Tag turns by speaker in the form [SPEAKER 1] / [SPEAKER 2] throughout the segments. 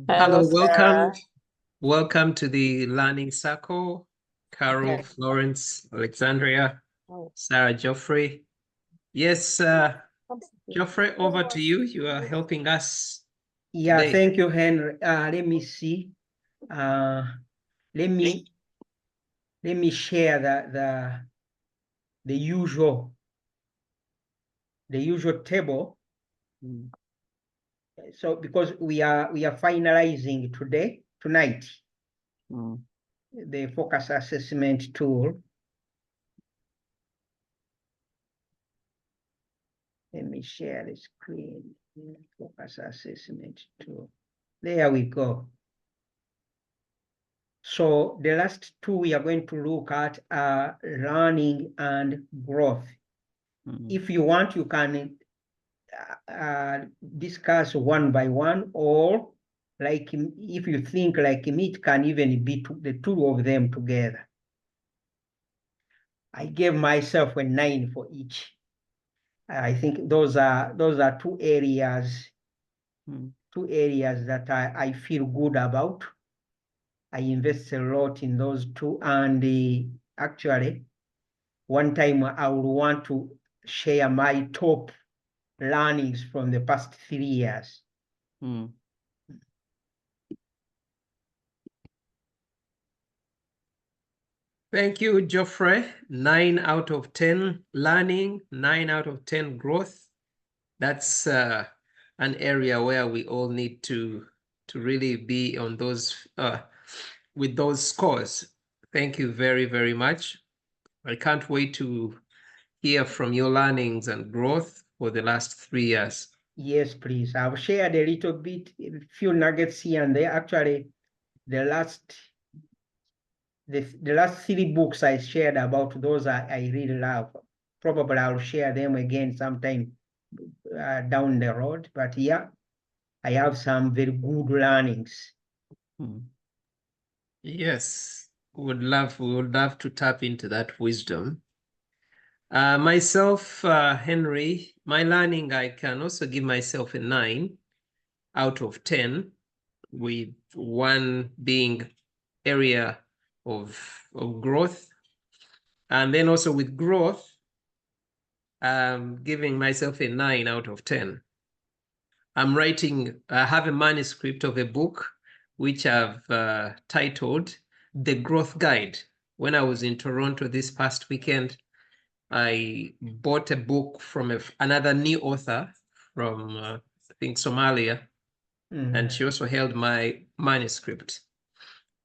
[SPEAKER 1] Hello,
[SPEAKER 2] Sarah.
[SPEAKER 1] welcome to the Learning Circle. Carol, Florence, Alexandria, Sarah, Geoffrey. Yes, Geoffrey, over to you. You are helping us.
[SPEAKER 3] Yeah,
[SPEAKER 1] today.
[SPEAKER 3] Thank you, Henry. Let me see. Let me share the usual table. So because we are finalizing tonight, the focus assessment tool. Let me share the screen. Focus assessment tool. There we go. So the last two we are going to look at are learning and growth. If you want, you can discuss one by one, or like if you think like me, it can even be the two of them together. I gave myself a 9 for each. I think those are two areas that I feel good about. I invest a lot in those two, and actually, one time I would want to share my top learnings from the past 3 years.
[SPEAKER 1] Thank you, Geoffrey. 9 out of 10 learning, 9 out of 10 growth. That's an area where we all need to really be on those with those scores. Thank you very, very much. I can't wait to hear from your learnings and growth for the last 3 years.
[SPEAKER 3] Yes, please. I've shared a little bit, a few nuggets here and there. Actually, the last 3 books I shared about, those I really love. Probably I'll share them again sometime down the road. But yeah, I have some very good learnings.
[SPEAKER 1] Yes, we would love to tap into that wisdom. Myself, Henry, my learning, I can also give myself a 9 out of 10, with 1 being area of growth. And then also with growth, giving myself a 9 out of 10. I have a manuscript of a book which I've titled The Growth Guide. When I was in Toronto this past weekend, I bought a book from another new author from, I think, Somalia, and she also held my manuscript.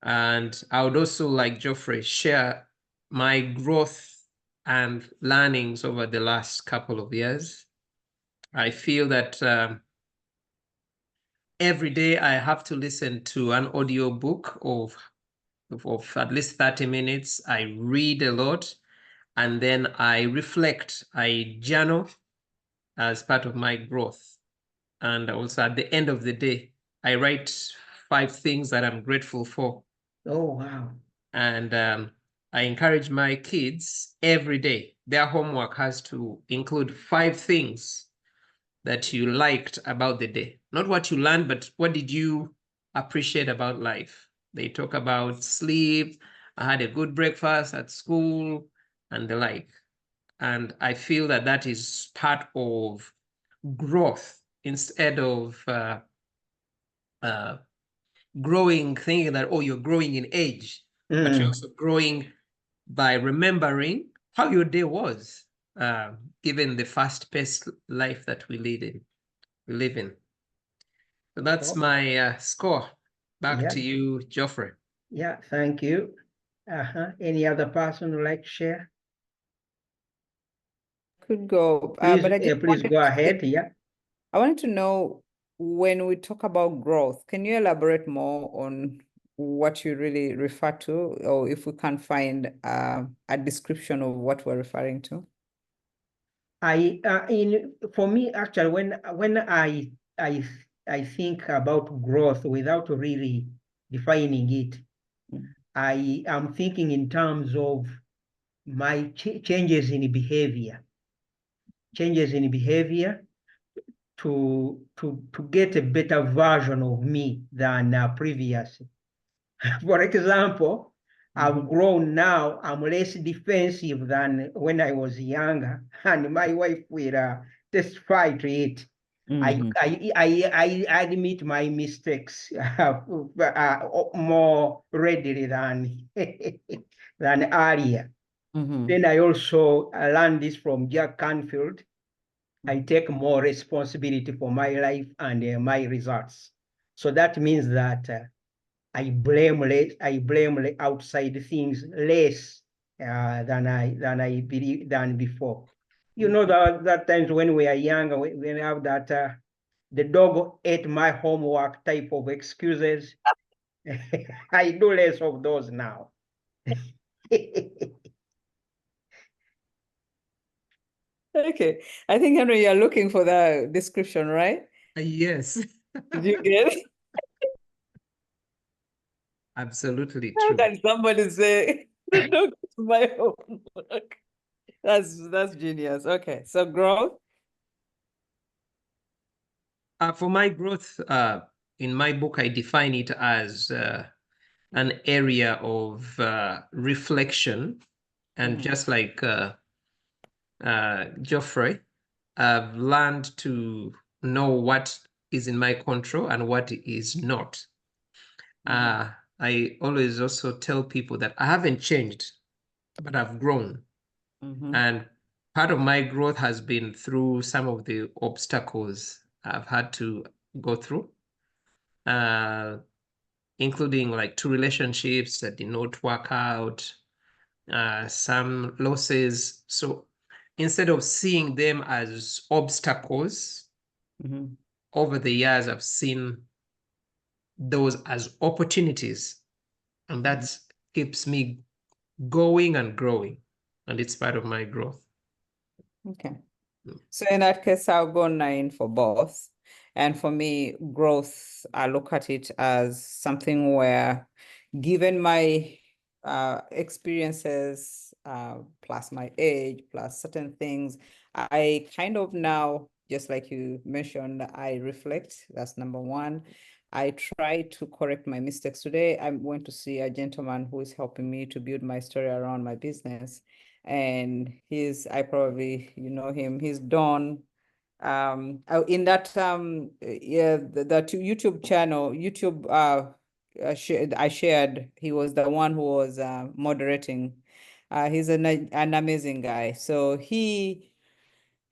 [SPEAKER 1] And I would also, like Geoffrey, share my growth and learnings over the last couple of years. I feel that every day I have to listen to an audio book of at least 30 minutes. I read a lot, and then I reflect, I journal as part of my growth. And also at the end of the day, I write 5 things that I'm grateful for.
[SPEAKER 3] Oh, wow.
[SPEAKER 1] And I encourage my kids every day, their homework has to include 5 things that you liked about the day. Not what you learned, but what did you appreciate about life? They talk about sleep, I had a good breakfast at school, and the like. And I feel that that is part of growth, instead of growing, thinking that, oh, you're growing in age, but you're also growing by remembering how your day was, given the fast-paced life that we live in. So that's my score. Back to you, Geoffrey.
[SPEAKER 3] Yeah, thank you. Any other person would like to share?
[SPEAKER 2] Could go.
[SPEAKER 3] Please,
[SPEAKER 2] but I just
[SPEAKER 3] please go ahead. Yeah.
[SPEAKER 2] I wanted to know, when we talk about growth, can you elaborate more on what you really refer to, or if we can find a description of what we're referring to?
[SPEAKER 3] For me, actually, when I think about growth without really defining it, I am thinking in terms of changes in behavior. Changes in behavior to get a better version of me than previously. For example, I've grown now. I'm less defensive than when I was younger, and my wife will testify to it. I admit my mistakes more readily than than earlier. Then I also learned this from Jack Canfield. I take more responsibility for my life and my results. So that means that I blame outside things less than before. You know that times when we are young, we have that the dog ate my homework type of excuses. I do less of those now.
[SPEAKER 2] Okay, I think Henry, you're looking for the description, right?
[SPEAKER 1] Yes,
[SPEAKER 2] Did you get it?
[SPEAKER 1] absolutely
[SPEAKER 2] How
[SPEAKER 1] true.
[SPEAKER 2] can somebody say the dog is my homework? That's genius. Okay, so growth.
[SPEAKER 1] For my growth, in my book, I define it as an area of reflection. And just like Geoffrey, I've learned to know what is in my control and what is not. I always also tell people that I haven't changed, but I've grown. And part of my growth has been through some of the obstacles I've had to go through, including like 2 relationships that did not work out, some losses. So instead of seeing them as obstacles, over the years, I've seen those as opportunities. And that keeps me going and growing. And it's part of my growth.
[SPEAKER 2] Okay. So in that case, I'll go 9 for both. And for me, growth, I look at it as something where, given my experiences, plus my age, plus certain things, I kind of now, just like you mentioned, I reflect. That's number 1. I try to correct my mistakes. Today, I went to see a gentleman who is helping me to build my story around my business. And I probably, you know him, he's Don. In that, that YouTube channel, I shared, he was the one who was moderating. He's an amazing guy. So he's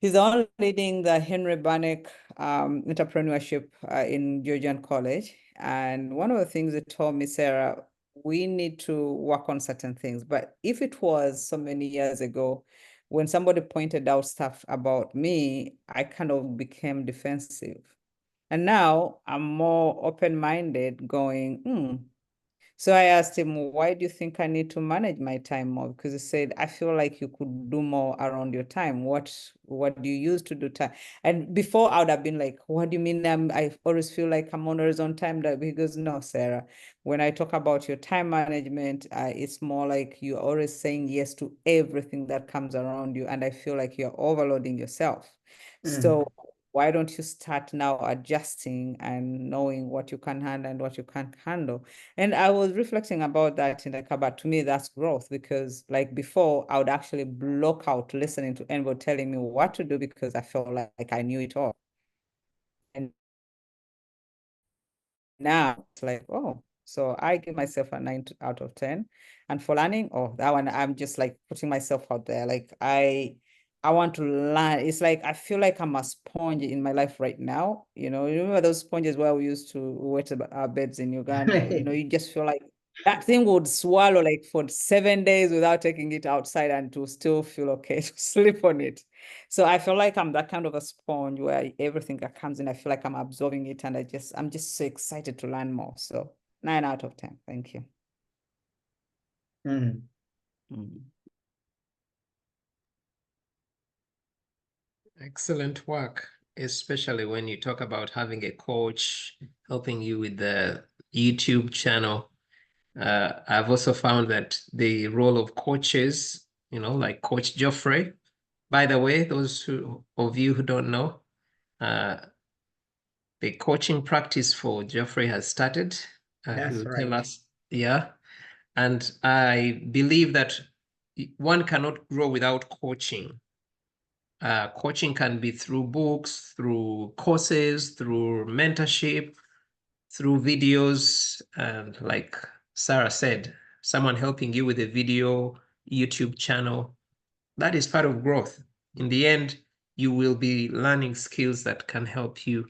[SPEAKER 2] the one leading the Henry Bannock entrepreneurship in Georgian College. And one of the things they told me, Sarah, we need to work on certain things. But if it was so many years ago, when somebody pointed out stuff about me, I kind of became defensive. And now I'm more open-minded, going, So I asked him, why do you think I need to manage my time more? Because he said, I feel like you could do more around your time. What do you use to do time? And before I would have been like, what do you mean? I always feel like I'm always on time. He goes, no, Sarah, when I talk about your time management, it's more like you're always saying yes to everything that comes around you. And I feel like you're overloading yourself. So why don't you start now adjusting and knowing what you can handle and what you can't handle? And I was reflecting about that in the cupboard. To me, that's growth, because like before, I would actually block out listening to anybody telling me what to do because I felt like I knew it all. And now it's like, oh, so I give myself a 9 out of 10. And for learning, oh, that one, I'm just like putting myself out there. Like I want to learn. It's like, I feel like I'm a sponge in my life right now. You remember those sponges where we used to wet our beds in Uganda? You just feel like that thing would swallow like for 7 days without taking it outside and to still feel okay to sleep on it. So I feel like I'm that kind of a sponge where everything that comes in, I feel like I'm absorbing it, and I'm just so excited to learn more. So 9 out of 10. Thank you.
[SPEAKER 1] Excellent work, especially when you talk about having a coach helping you with the YouTube channel. I've also found that the role of coaches, like Coach Geoffrey, by the way, those of you who don't know, the coaching practice for Geoffrey has started. He
[SPEAKER 3] That's
[SPEAKER 1] will tell
[SPEAKER 3] right.
[SPEAKER 1] us. Yeah. And I believe that one cannot grow without coaching. Coaching can be through books, through courses, through mentorship, through videos, and like Sarah said, someone helping you with a video, YouTube channel. That is part of growth. In the end, you will be learning skills that can help you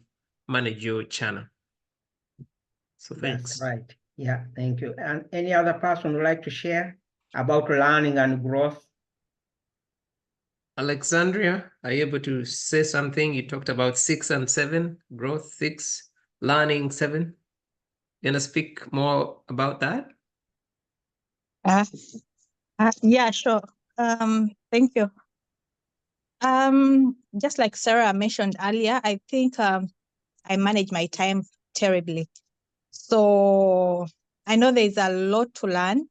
[SPEAKER 1] manage your channel. So thanks.
[SPEAKER 3] That's right. Yeah, thank you. And any other person would like to share about learning and growth?
[SPEAKER 1] Alexandria, are you able to say something? You talked about 6 and 7, growth 6, learning 7. You want to speak more about that?
[SPEAKER 4] Yeah, sure. Thank you. Just like Sarah mentioned earlier, I think I manage my time terribly. So I know there's a lot to learn,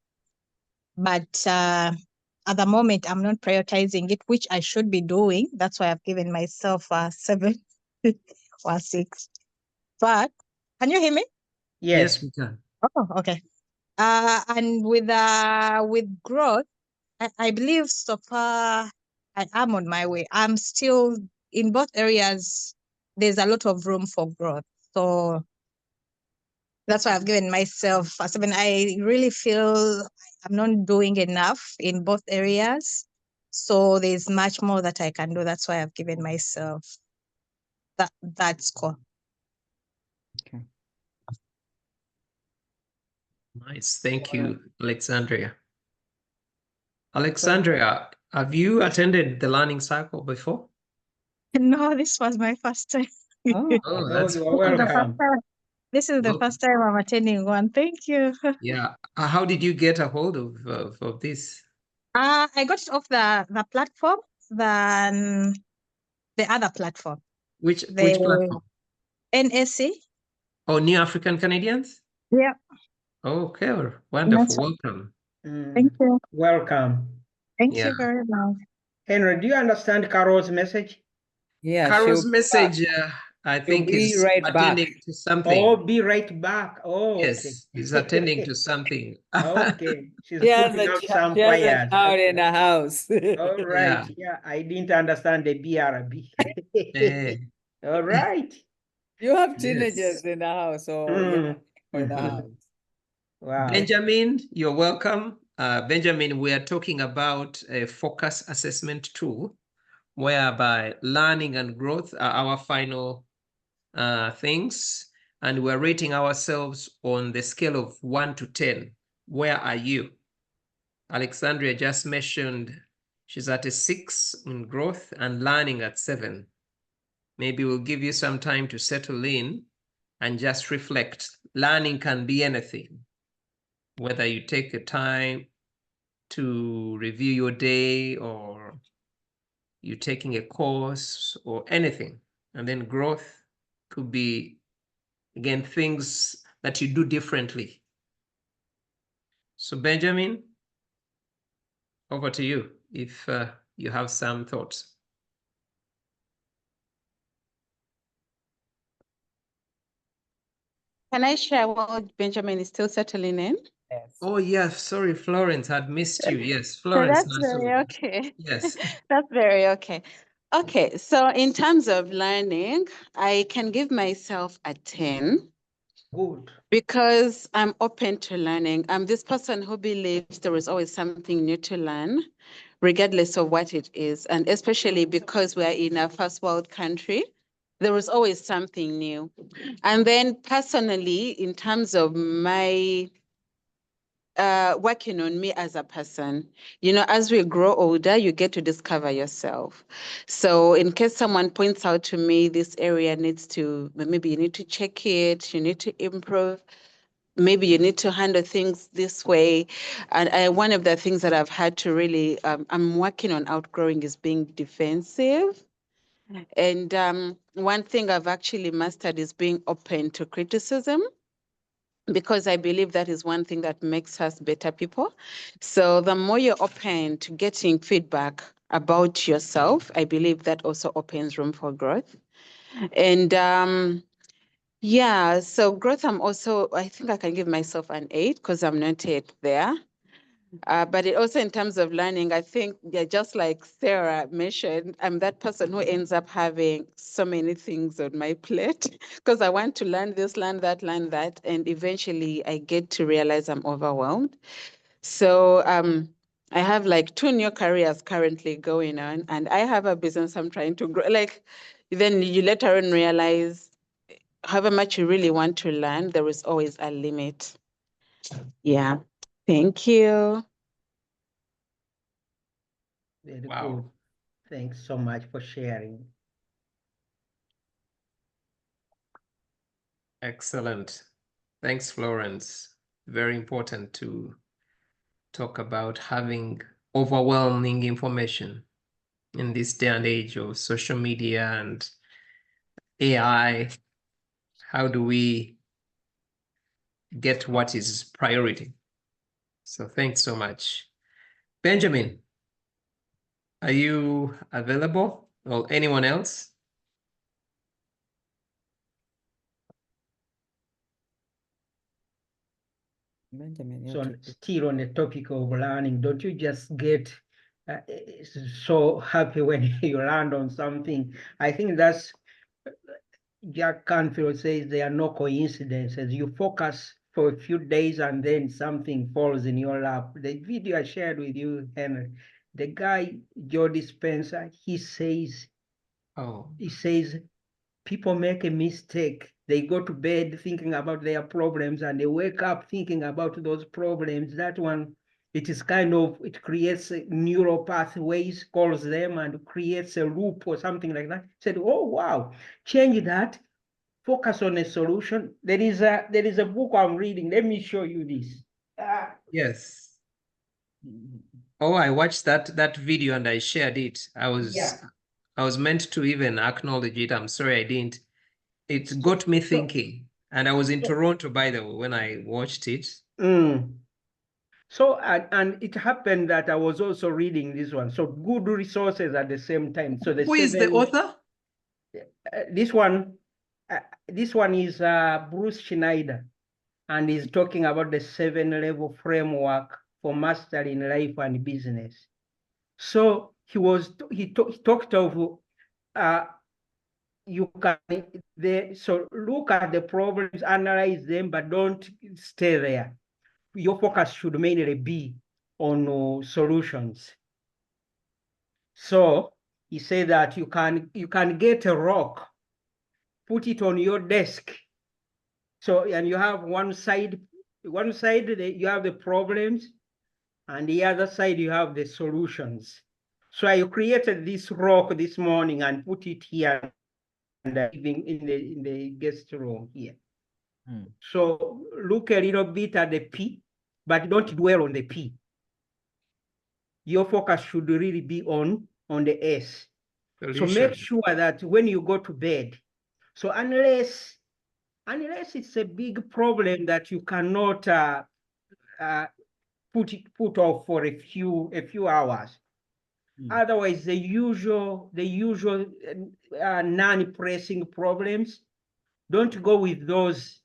[SPEAKER 4] but at the moment I'm not prioritizing it, which I should be doing. That's why I've given myself 7 or 6. But can you hear me?
[SPEAKER 1] Yes, we can.
[SPEAKER 4] Oh, okay. And with growth, I believe so far I am on my way. I'm still in both areas. There's a lot of room for growth. So that's why I've given myself a 7. I really feel I'm not doing enough in both areas. So there's much more that I can do. That's why I've given myself that score.
[SPEAKER 2] Okay.
[SPEAKER 1] Nice. Thank you, Alexandria. Alexandria, have you attended the learning cycle before?
[SPEAKER 4] No, this was my first time.
[SPEAKER 1] Oh, that's
[SPEAKER 3] you are welcome.
[SPEAKER 4] This is the first time I'm attending one. Thank you.
[SPEAKER 1] Yeah. How did you get a hold of this?
[SPEAKER 4] I got it off the platform than the other platform.
[SPEAKER 1] Which
[SPEAKER 4] The
[SPEAKER 1] platform?
[SPEAKER 4] NSC.
[SPEAKER 1] Oh, New African Canadians?
[SPEAKER 4] Yeah.
[SPEAKER 1] Okay, wonderful.
[SPEAKER 4] That's right.
[SPEAKER 1] Welcome.
[SPEAKER 4] Thank you.
[SPEAKER 3] Welcome.
[SPEAKER 4] Thank
[SPEAKER 1] Yeah.
[SPEAKER 4] you very much.
[SPEAKER 3] Henry, do you understand Carol's message?
[SPEAKER 2] Yeah,
[SPEAKER 1] Carol's
[SPEAKER 2] she'll
[SPEAKER 1] message, I
[SPEAKER 2] she'll
[SPEAKER 1] think,
[SPEAKER 2] be
[SPEAKER 1] is
[SPEAKER 2] right
[SPEAKER 1] attending
[SPEAKER 2] back.
[SPEAKER 1] to something.
[SPEAKER 3] Oh, be right back. Oh, okay.
[SPEAKER 1] Yes, he's attending to something.
[SPEAKER 3] Okay. She's
[SPEAKER 2] She has
[SPEAKER 3] putting
[SPEAKER 2] a
[SPEAKER 3] out some
[SPEAKER 2] she has a
[SPEAKER 3] fires.
[SPEAKER 2] child in the house.
[SPEAKER 3] All right. Yeah, I didn't understand the BRB.
[SPEAKER 1] Eh,
[SPEAKER 3] All right.
[SPEAKER 2] You have
[SPEAKER 1] yes.
[SPEAKER 2] teenagers in the house, so yeah, in the
[SPEAKER 3] Mhm.
[SPEAKER 2] house.
[SPEAKER 3] Wow.
[SPEAKER 1] Benjamin, you're welcome. Benjamin, we are talking about a focus assessment tool whereby learning and growth are our final things. And we're rating ourselves on the scale of 1 to 10. Where are you? Alexandria just mentioned she's at a 6 in growth and learning at 7. Maybe we'll give you some time to settle in and just reflect. Learning can be anything, whether you take the time to review your day or you're taking a course or anything. And then growth could be, again, things that you do differently. So Benjamin, over to you if you have some thoughts.
[SPEAKER 5] Can I share while Benjamin is still settling in?
[SPEAKER 2] Yes.
[SPEAKER 1] Oh, yeah, sorry, Florence had missed you. Yes,
[SPEAKER 5] So
[SPEAKER 1] Florence.
[SPEAKER 5] that's very okay.
[SPEAKER 1] Yes.
[SPEAKER 5] That's very okay. Okay, so in terms of learning, I can give myself a 10
[SPEAKER 3] Good.
[SPEAKER 5] because I'm open to learning. I'm this person who believes there is always something new to learn, regardless of what it is. And especially because we're in a first world country, there is always something new. And then personally, in terms of my working on me as a person. You know, as we grow older, you get to discover yourself. So in case someone points out to me, this area needs to, maybe you need to check it, you need to improve, maybe you need to handle things this way. And one of the things that I've had to really, I'm working on outgrowing is being defensive. And one thing I've actually mastered is being open to criticism, because I believe that is one thing that makes us better people. So the more you're open to getting feedback about yourself, I believe that also opens room for growth. And Yeah, so growth, I think I can give myself an 8 because I'm not yet there. But it also in terms of learning, I think, yeah, just like Sarah mentioned, I'm that person who ends up having so many things on my plate because I want to learn this, learn that, and eventually I get to realize I'm overwhelmed. So I have like 2 new careers currently going on, and I have a business I'm trying to grow. Like, then you later on realize however much you really want to learn, there is always a limit. Yeah. Thank you.
[SPEAKER 3] Very
[SPEAKER 1] Wow.
[SPEAKER 3] good. Thanks so much for sharing.
[SPEAKER 1] Excellent. Thanks, Florence. Very important to talk about having overwhelming information in this day and age of social media and AI. How do we get what is priority? So thanks so much. Benjamin, are you available, or anyone else?
[SPEAKER 2] Benjamin, your
[SPEAKER 3] So
[SPEAKER 2] turn.
[SPEAKER 3] still on the topic of learning, don't you just get so happy when you land on something? I think that's Jack Canfield says there are no coincidences. You focus for a few days and then something falls in your lap. The video I shared with you, Henry, the guy, Jody Spencer, he says people make a mistake. They go to bed thinking about their problems and they wake up thinking about those problems. That one, it creates neural pathways, calls them, and creates a loop or something like that. Said, oh, wow, change that, focus on a solution. There is a book I'm reading. Let me show you this.
[SPEAKER 1] Yes. Oh, I watched that video and I shared it. I was meant to even acknowledge it. I'm sorry I didn't. It got me thinking. And I was in Toronto, by the way, when I watched it.
[SPEAKER 3] So, and it happened that I was also reading this one. So good resources at the same time. So
[SPEAKER 1] Who is the author?
[SPEAKER 3] This one is Bruce Schneider, and he's talking about the 7-level framework for mastering life and business. So he talked of so look at the problems, analyze them, but don't stay there. Your focus should mainly be on solutions. So he said that you can get a rock, put it on your desk. So, and you have one side you have the problems, and the other side you have the solutions. So I created this rock this morning and put it here and in the guest room here. So look a little bit at the P, but don't dwell on the P. Your focus should really be on the S.
[SPEAKER 1] Solution.
[SPEAKER 3] So make sure that when you go to bed, so unless it's a big problem that you cannot put off for a few hours. Otherwise, the usual non-pressing problems, don't go with those.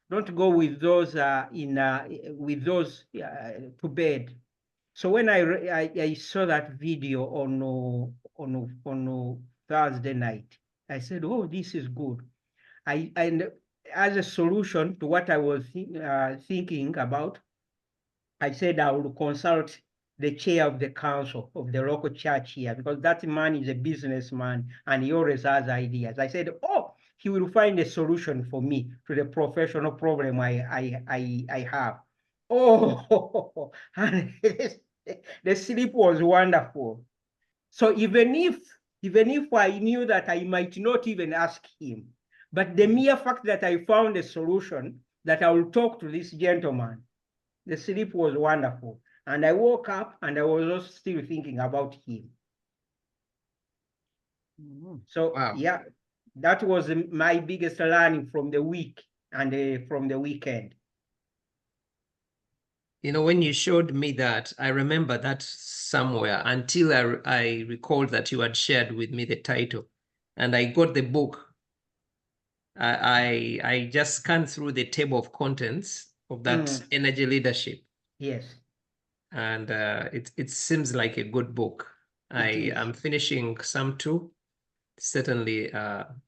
[SPEAKER 3] Don't go with those to bed. So when I saw that video on Thursday night, I said, "Oh, this is good." And as a solution to what I was thinking about, I said I would consult the chair of the council of the local church here, because that man is a businessman and he always has ideas. I said, oh, he will find a solution for me to the professional problem I have. Oh, and the sleep was wonderful. So even if I knew that I might not even ask him, but the mere fact that I found a solution that I will talk to this gentleman, the sleep was wonderful. And I woke up and I was also still thinking about him. So
[SPEAKER 1] wow.
[SPEAKER 3] Yeah, that was my biggest learning from the week and from the weekend.
[SPEAKER 1] You know, when you showed me that, I remember that somewhere until I recalled that you had shared with me the title. And I got the book I just scanned through the table of contents of that energy leadership,
[SPEAKER 3] Yes.
[SPEAKER 1] and it seems like a good book. I
[SPEAKER 3] is.
[SPEAKER 1] am finishing some too. Certainly,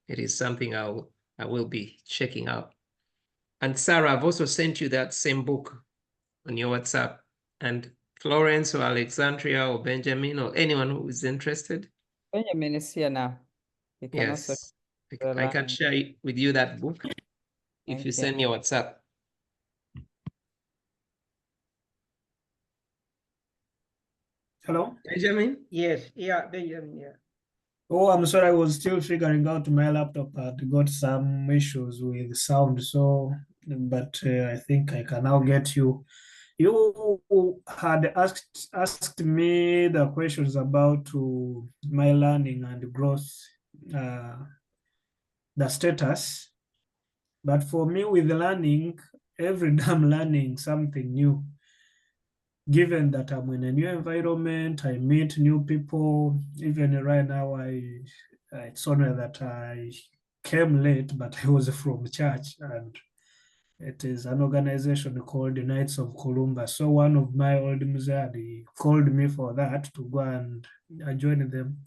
[SPEAKER 1] it is something I will be checking out. And Sarah, I've also sent you that same book on your WhatsApp. And Florence or Alexandria or Benjamin or anyone who is interested,
[SPEAKER 2] Benjamin is here now. He can also
[SPEAKER 1] yes,
[SPEAKER 2] share
[SPEAKER 1] I can
[SPEAKER 2] learning.
[SPEAKER 1] share with you that book if you
[SPEAKER 2] Thank you.
[SPEAKER 1] send me a WhatsApp.
[SPEAKER 6] Hello?
[SPEAKER 1] Benjamin?
[SPEAKER 3] Yes, yeah, Benjamin, yeah.
[SPEAKER 6] Oh, I'm sorry, I was still figuring out my laptop had got some issues with sound, so, but I think I can now get you. You had asked me the questions about my learning and growth, the status. But for me, with learning, every day I'm learning something new. Given that I'm in a new environment, I meet new people. Even right now, it's only that I came late, but I was from church, and it is an organization called the Knights of Columbus. So one of my old Muzadi called me for that to go and I joined them.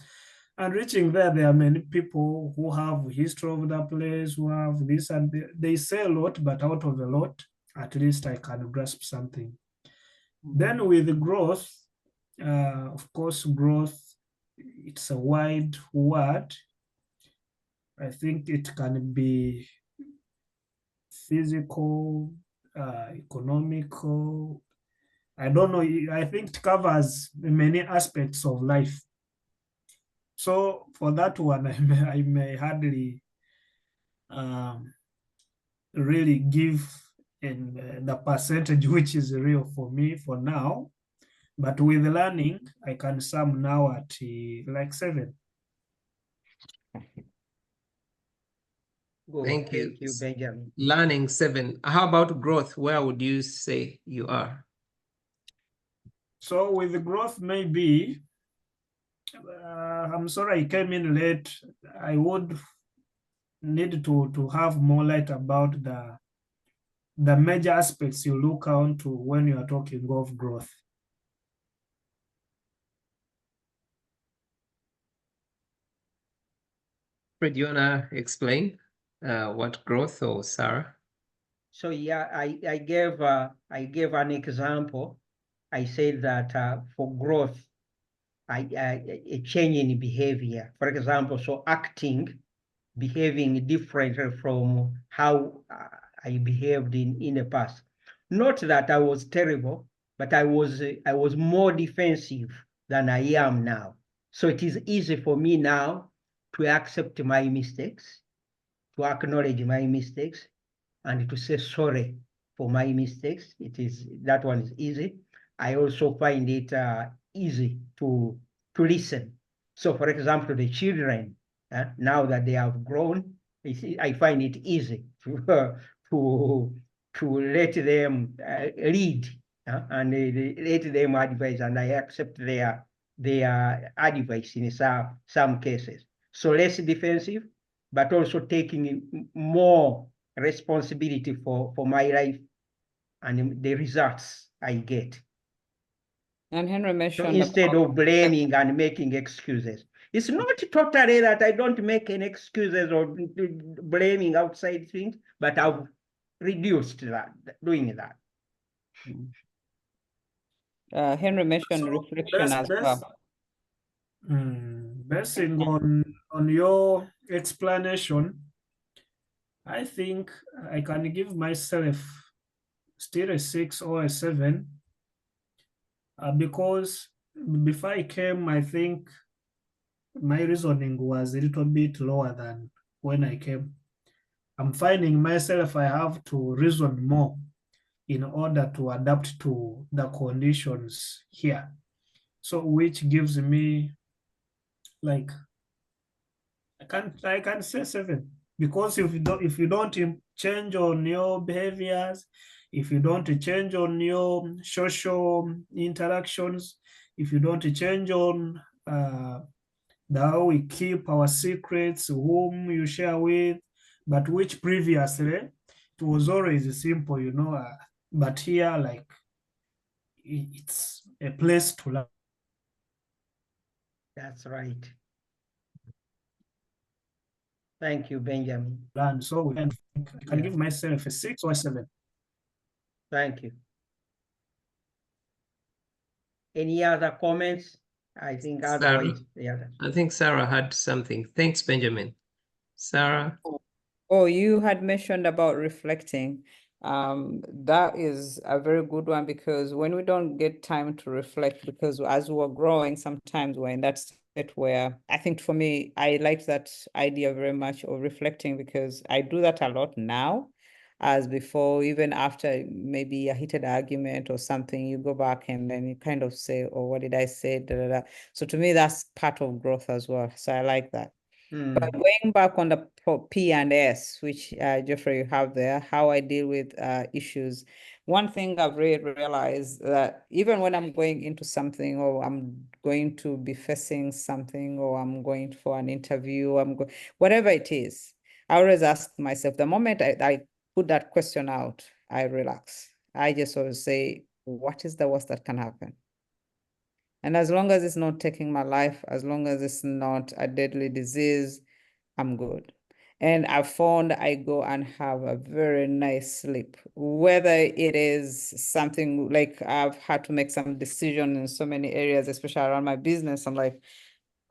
[SPEAKER 6] And reaching there are many people who have history of the place, who have this, and they say a lot, but out of a lot, at least I can grasp something. Then with growth, of course, growth, it's a wide word. I think it can be physical, economical. I don't know. I think it covers many aspects of life. So for that one, I may hardly really give in the percentage which is real for me for now. But with learning, I can sum now at like 7.
[SPEAKER 3] Good.
[SPEAKER 1] Thank you.
[SPEAKER 3] Thank you, Benjamin.
[SPEAKER 1] Learning 7. How about growth? Where would you say you are?
[SPEAKER 6] So with the growth, maybe, I'm sorry I came in late. I would need to have more light about the major aspects you look on to when you are talking of growth.
[SPEAKER 1] Fred, you wanna explain what growth, or Sarah?
[SPEAKER 3] So yeah, I gave an example. I said that for growth, a change in behavior. For example, so behaving differently from how I behaved in the past. Not that I was terrible, but I was more defensive than I am now. So it is easy for me now to accept my mistakes, to acknowledge my mistakes, and to say sorry for my mistakes. That one is easy. I also find it easy to listen. So, for example, the children, now that they have grown, I find it easy to let them lead and let them advise, and I accept their advice in some cases. So less defensive, but also taking more responsibility for my life and the results I get.
[SPEAKER 2] And Henry
[SPEAKER 3] So
[SPEAKER 2] mentioned
[SPEAKER 3] instead of blaming and making excuses, it's not totally that I don't make any excuses or blaming outside things, but I've reduced doing that.
[SPEAKER 2] Henry mentioned
[SPEAKER 6] So
[SPEAKER 2] reflection as well.
[SPEAKER 6] Basing on your explanation, I think I can give myself still a 6 or a 7 because before I came, I think my reasoning was a little bit lower than when I came. I'm finding myself I have to reason more in order to adapt to the conditions here. So which gives me like I can say 7 because if you don't change on your behaviors, if you don't change on your social interactions, if you don't change on the how we keep our secrets, whom you share with, but which previously it was always simple, you know, but here like it's a place to learn.
[SPEAKER 3] That's right. Thank you, Benjamin.
[SPEAKER 6] So I can give myself a 6 or a 7.
[SPEAKER 3] Thank you. Any other comments? I think otherwise,
[SPEAKER 1] I think Sarah had something. Thanks, Benjamin. Sarah?
[SPEAKER 2] Oh, you had mentioned about reflecting. That is a very good one, because when we don't get time to reflect, because as we're growing, sometimes we're in that state where, I think for me, I like that idea very much of reflecting, because I do that a lot now, as before, even after maybe a heated argument or something, you go back and then you kind of say, oh, what did I say? Da, da, da. So to me, that's part of growth as well. So I like that. But going back on the P and S, which Jeffrey, you have there, how I deal with issues. One thing I've realized that even when I'm going into something, or I'm going to be facing something, or I'm going for an interview, whatever it is, I always ask myself, the moment I put that question out, I relax. I just always say, what is the worst that can happen? And as long as it's not taking my life, as long as it's not a deadly disease, I'm good. And I found I go and have a very nice sleep. Whether it is something like I've had to make some decision in so many areas, especially around my business, I'm like,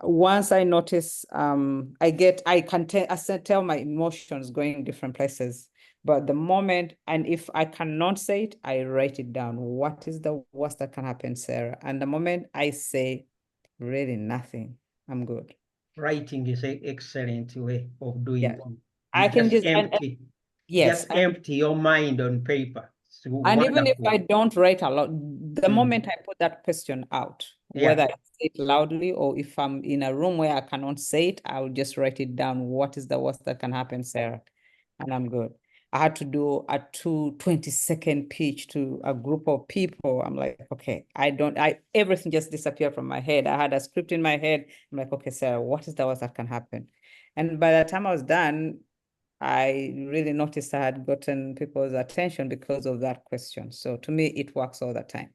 [SPEAKER 2] once I notice, I can tell my emotions going different places. But the moment, and if I cannot say it, I write it down. What is the worst that can happen, Sarah? And the moment I say, really nothing, I'm good.
[SPEAKER 3] Writing is an excellent way of doing it.
[SPEAKER 2] I can just
[SPEAKER 3] empty.
[SPEAKER 2] Yes.
[SPEAKER 3] Just empty your mind on paper.
[SPEAKER 2] And even if I don't write a lot, the moment I put that question out, whether I say it loudly or if I'm in a room where I cannot say it, I'll just write it down. What is the worst that can happen, Sarah? And I'm good. I had to do a 20-second pitch to a group of people. I'm like, okay, everything just disappeared from my head. I had a script in my head. I'm like, okay, Sarah, what is the worst that can happen? And by the time I was done, I really noticed I had gotten people's attention because of that question. So to me, it works all the time,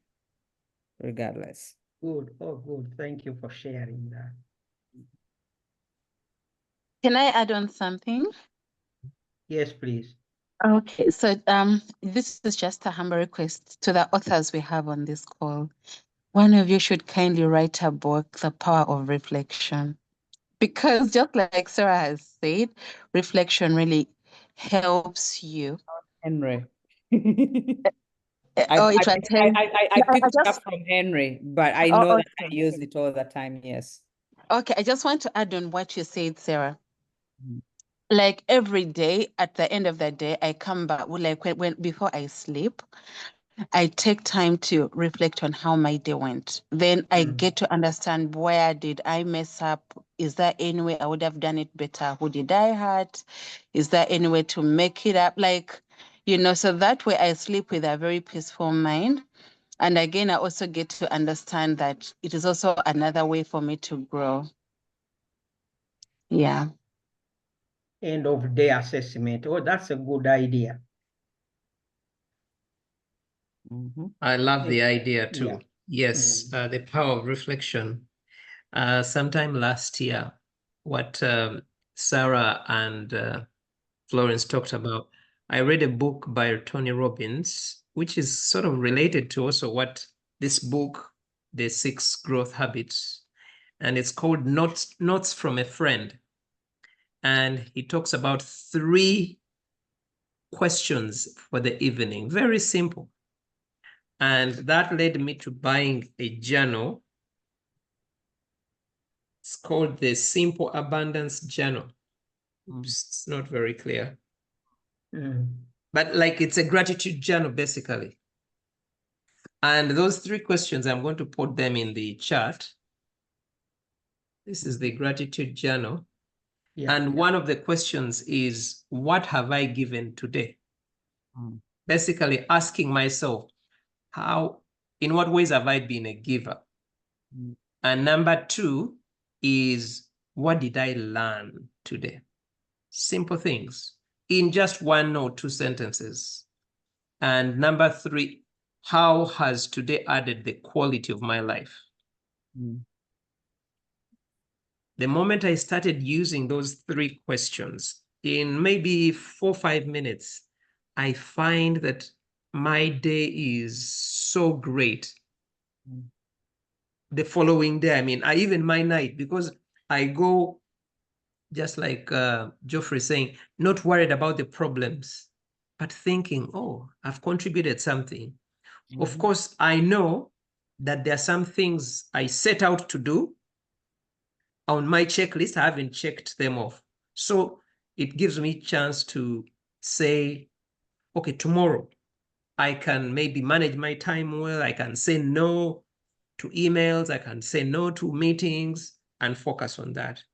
[SPEAKER 2] regardless.
[SPEAKER 3] Good. Oh, good. Thank you for sharing that.
[SPEAKER 5] Can I add on something?
[SPEAKER 3] Yes, please.
[SPEAKER 5] Okay, so this is just a humble request to the authors we have on this call. One of you should kindly write a book, The Power of Reflection. Because just like Sarah has said, reflection really helps you.
[SPEAKER 2] Henry.
[SPEAKER 5] I picked
[SPEAKER 2] it up from Henry, but I know that I use it all the time, yes.
[SPEAKER 5] Okay, I just want to add on what you said, Sarah. Like every day, at the end of the day, I come back, like before I sleep, I take time to reflect on how my day went. Then I get to understand, where did I mess up? Is there any way I would have done it better? Who did I hurt? Is there any way to make it up? Like, so that way I sleep with a very peaceful mind. And again, I also get to understand that it is also another way for me to grow. Yeah.
[SPEAKER 3] End of day assessment. Oh, that's a good idea.
[SPEAKER 1] I love the idea too. Yes, the power of reflection. Sometime last year, what Sarah and Florence talked about, I read a book by Tony Robbins, which is sort of related to also what this book, The 6 Growth Habits, and it's called Notes from a Friend. And he talks about 3 questions for the evening, very simple. And that led me to buying a journal. It's called the Simple Abundance Journal. Oops, it's not very clear. But like, it's a gratitude journal, basically. And those 3 questions, I'm going to put them in the chat. This is the gratitude journal. And one of the questions is, what have I given today? Basically asking myself, in what ways have I been a giver? And number 2 is, what did I learn today? Simple things. in just 1 or 2 sentences? And number 3, how has today added the quality of my life? The moment I started using those 3 questions, in maybe 4 or 5 minutes, I find that my day is so great. The following day, I mean, even my night, because I go, just like Geoffrey saying, not worried about the problems, but thinking, oh, I've contributed something. Of course, I know that there are some things I set out to do on my checklist. I haven't checked them off. So it gives me a chance to say, okay, tomorrow I can maybe manage my time well. I can say no to emails. I can say no to meetings and focus on that.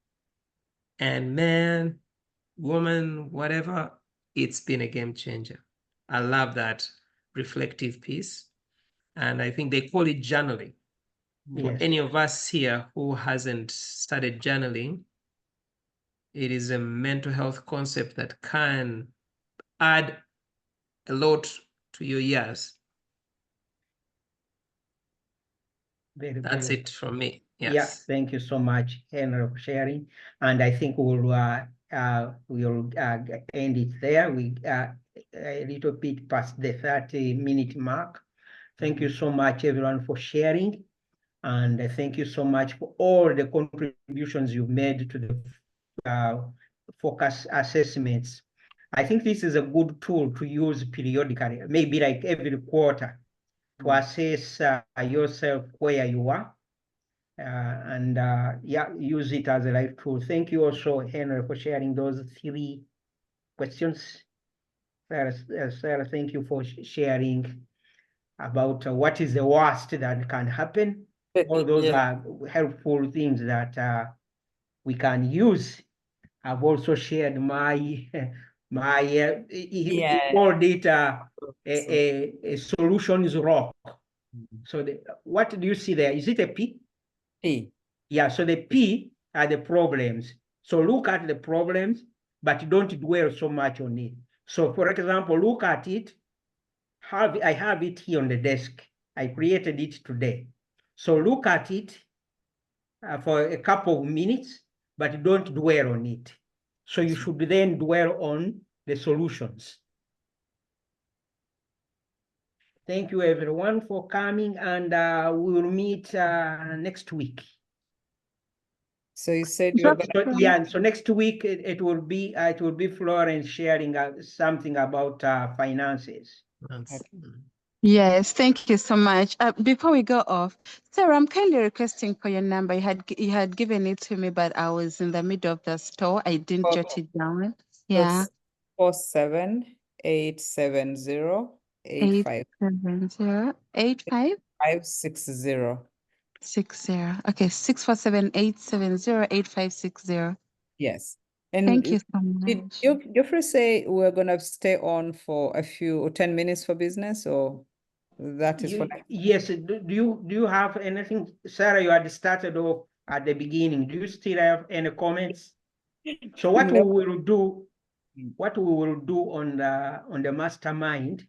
[SPEAKER 1] And man, woman, whatever, it's been a game changer. I love that reflective piece. And I think they call it journaling. For any of us here who hasn't started journaling, it is a mental health concept that can add a lot to your years. That's it from me. Yes.
[SPEAKER 3] Yeah, thank you so much, Henry, for sharing. And I think we'll end it there. We a little bit past the 30-minute mark. Thank you so much, everyone, for sharing. And thank you so much for all the contributions you've made to the focus assessments. I think this is a good tool to use periodically, maybe like every quarter, to assess yourself where you are. Yeah, use it as a life tool. Thank you also, Henry, for sharing those 3 questions. Sarah, thank you for sharing about what is the worst that can happen. All those are helpful things that we can use. I've also shared my called it a solutions rock. So what do you see there? Is it a P?
[SPEAKER 2] P.
[SPEAKER 3] Yeah, so the P are the problems. So look at the problems, but don't dwell so much on it. So for example, look at it. I have it here on the desk. I created it today. So look at it for a couple of minutes, but don't dwell on it. So you should then dwell on the solutions. Thank you, everyone, for coming, and we will meet next week.
[SPEAKER 2] So you said you're gonna
[SPEAKER 3] So next week it will be Florence sharing something about finances.
[SPEAKER 5] Yes, thank you so much. Before we go off, Sarah, I'm kindly requesting for your number. You had given it to me, but I was in the middle of the store. I didn't jot it down. Yeah.
[SPEAKER 2] 4787085.
[SPEAKER 5] 8708560.
[SPEAKER 2] 560.
[SPEAKER 5] Okay, 647-870-8560.
[SPEAKER 2] Yes. And
[SPEAKER 5] Thank you so
[SPEAKER 2] did
[SPEAKER 5] much.
[SPEAKER 2] Geoffrey say we're gonna stay on for a few 10 minutes for business, or that is for next?
[SPEAKER 3] Yes. Do you have anything, Sarah? You had started off at the beginning. Do you still have any comments? So what we will do on the mastermind